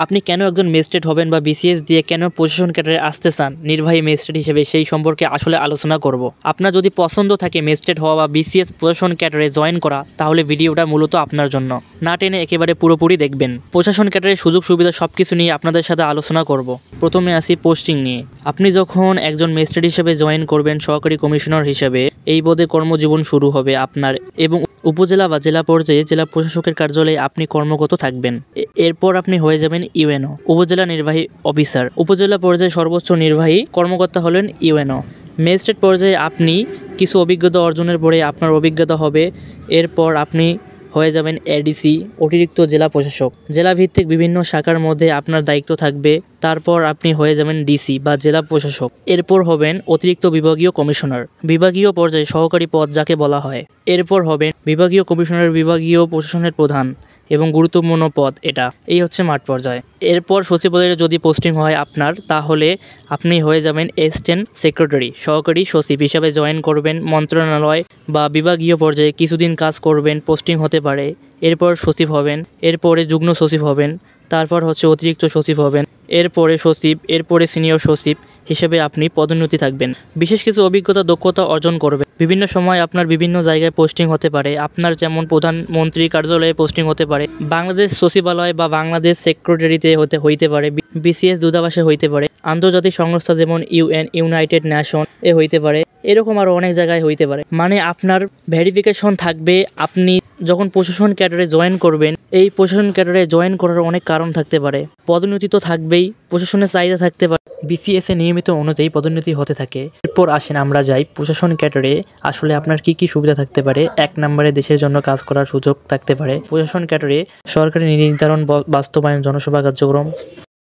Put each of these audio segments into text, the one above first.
আপনি কেন একজন ম্যাজিস্ট্রেট হবেন বা বিসিএস দিয়ে কেন প্রশাসন ক্যাডারে আসতে চান নির্বাহী ম্যাজিস্ট্রেট হিসেবে, সেই সম্পর্কে আসলে আলোচনা করব। আপনার যদি পছন্দ থাকে ম্যাজিস্ট্রেট হওয়া বা বিসিএস প্রশাসন ক্যাডারে জয়েন করা, তাহলে ভিডিওটা মূলত আপনার জন্য। না টেনে একেবারে পুরোপুরি দেখবেন। প্রশাসন ক্যাডারের সুযোগ সুবিধা সবকিছু নিয়ে আপনাদের সাথে আলোচনা করব। প্রথমে আসি পোস্টিং নিয়ে। আপনি যখন একজন ম্যাজিস্ট্রেট হিসেবে জয়েন করবেন সহকারী কমিশনার হিসেবে, এই পদে কর্মজীবন শুরু হবে আপনার এবং উপজেলা বা জেলা পর্যায়ে জেলা প্রশাসকের কার্যালয়ে আপনি কর্মরত থাকবেন। এরপর আপনি হয়ে যাবেন ইউএনও, উপজেলা নির্বাহী অফিসার। উপজেলা পর্যায়ে সর্বোচ্চ নির্বাহী কর্মকর্তা হলেন ইউএনও। ম্যাজিস্ট্রেট পর্যায়ে আপনি কিছু অভিজ্ঞতা অর্জনের পরে আপনার অভিজ্ঞতা হবে, এরপর আপনি হয়ে যাবেন এডিসি, অতিরিক্ত জেলা প্রশাসক। জেলা ভিত্তিক বিভিন্ন শাখার মধ্যে আপনার দায়িত্ব থাকবে। তারপর আপনি হয়ে যাবেন ডিসি বা জেলা প্রশাসক। এরপর হবেন অতিরিক্ত বিভাগীয় কমিশনার, বিভাগীয় পর্যায়ে সহকারী পদ যাকে বলা হয়। এরপর হবেন বিভাগীয় কমিশনার, বিভাগীয় প্রশাসনের প্রধান এবং গুরুত্বপূর্ণ পদ এটা। এই হচ্ছে মাঠ পর্যায়ে। এরপর সচিবালয়ে যদি পোস্টিং হয় আপনার, তাহলে আপনি হয়ে যাবেন অ্যাসিস্ট্যান্ট সেক্রেটারি, সহকারী সচিব হিসাবে জয়েন করবেন মন্ত্রণালয় বা বিভাগীয় পর্যায়ে কিছুদিন কাজ করবেন, পোস্টিং হতে পারে। এরপর সচিব হবেন, এরপরে যুগ্ম সচিব হবেন, তারপর হচ্ছে অতিরিক্ত সচিব হবেন, এরপরে সচিব, এরপরে সিনিয়র সচিব হিসেবে আপনি পদোন্নতি থাকবেন। বিশেষ কিছু অভিজ্ঞতা দক্ষতা অর্জন করবেন। বিভিন্ন সময় আপনার বিভিন্ন জায়গায় পোস্টিং হতে পারে। আপনার যেমন প্রধানমন্ত্রী কার্যালয়ে পোস্টিং হতে পারে, বাংলাদেশ সচিবালয় বা বাংলাদেশ সেক্রেটারিতে হইতে পারে, বিসিএস দূতাবাসে হইতে পারে, আন্তর্জাতিক সংস্থা যেমন ইউএন, ইউনাইটেড নেশন এ হইতে পারে, এরকম আরও অনেক জায়গায় হইতে পারে। মানে আপনার ভেরিফিকেশন থাকবে। আপনি যখন প্রশাসন ক্যাডারে জয়েন করবেন, এই প্রশাসন ক্যাডারে জয়েন করার অনেক কারণ থাকতে পারে। পদোন্নতি তো থাকবেই, প্রশাসনের চাহিদা থাকতে পারে, বিসিএস এ নিয়মিত অনুযায়ী পদোন্নতি হতে থাকে। এরপর আসেন আমরা যাই প্রশাসন ক্যাডারে আসলে আপনার কি কি সুবিধা থাকতে পারে। 1 নম্বরে দেশের জন্য কাজ করার সুযোগ থাকতে পারে। প্রশাসন ক্যাডারে সরকারি নীতি নির্ধারণ, বাস্তবায়ন, জনসভা কার্যক্রম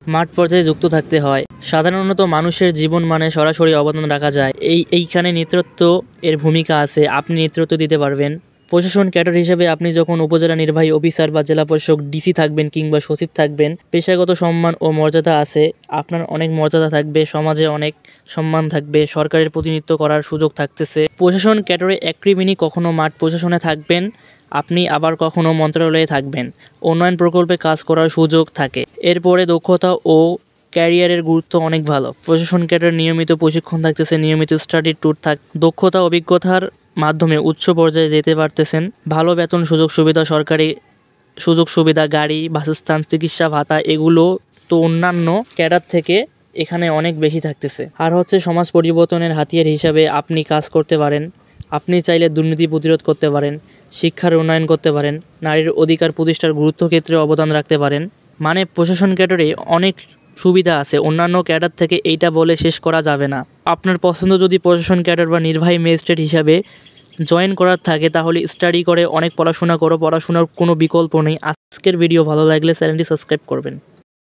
মাঠ পর্যায়ে যুক্ত থাকতে হয়। সাধারণত মানুষের জীবন মানে সরাসরি অবদান রাখা যায়। এইখানে নেতৃত্ব এর ভূমিকা আছে, আপনি নেতৃত্ব দিতে পারবেন। প্রশাসন ক্যাডার হিসেবে আপনি যখন উপজেলা নির্বাহী অফিসার বা জেলা প্রশাসক, ডিসি থাকবেন কিংবা সচিব থাকবেন, পেশাগত সম্মান ও মর্যাদা আছে। আপনার অনেক মর্যাদা থাকবে, সমাজে অনেক সম্মান থাকবে, সরকারের প্রতিনিধিত্ব করার সুযোগ থাকতেছে। প্রশাসন ক্যাডারে একক্রিমিনি কখনো মাঠ প্রশাসনে থাকবেন, আপনি আবার কখনো মন্ত্রণালয়ে থাকবেন, উন্নয়ন প্রকল্পে কাজ করার সুযোগ থাকে। এরপরে দক্ষতা ও ক্যারিয়ারের গুরুত্ব অনেক ভালো। প্রশাসন ক্যাডার নিয়মিত প্রশিক্ষণ থাকতেছে, নিয়মিত স্টাডি ট্যুর দক্ষতা অভিজ্ঞতার মাধ্যমে উচ্চ পর্যায়ে যেতে পারতেছেন। ভালো বেতন, সুযোগ সুবিধা, সরকারি সুযোগ সুবিধা, গাড়ি, বাসস্থান, চিকিৎসা ভাতা, এগুলো তো অন্যান্য ক্যাডার থেকে এখানে অনেক বেশি থাকতেছে। আর হচ্ছে সমাজ পরিবর্তনের হাতিয়ার হিসাবে আপনি কাজ করতে পারেন। আপনি চাইলে দুর্নীতি প্রতিরোধ করতে পারেন, শিক্ষার উন্নয়ন করতে পারেন, নারীর অধিকার প্রতিষ্ঠার গুরুত্ব ক্ষেত্রে অবদান রাখতে পারেন। মানে প্রশাসন ক্যাডারে অনেক সুবিধা আছে, অন্যান্য ক্যাডার থেকে এইটা বলে শেষ করা যাবে না। আপনার পছন্দ যদি প্রশাসন ক্যাডার বা নির্বাহী ম্যাজিস্ট্রেট হিসাবে জয়েন করার থাকে, তাহলে স্টাডি করে অনেক পড়াশোনা করো, পড়াশোনার কোনো বিকল্প নেই। আজকের ভিডিও ভালো লাগলে চ্যানেলটি সাবস্ক্রাইব করবেন।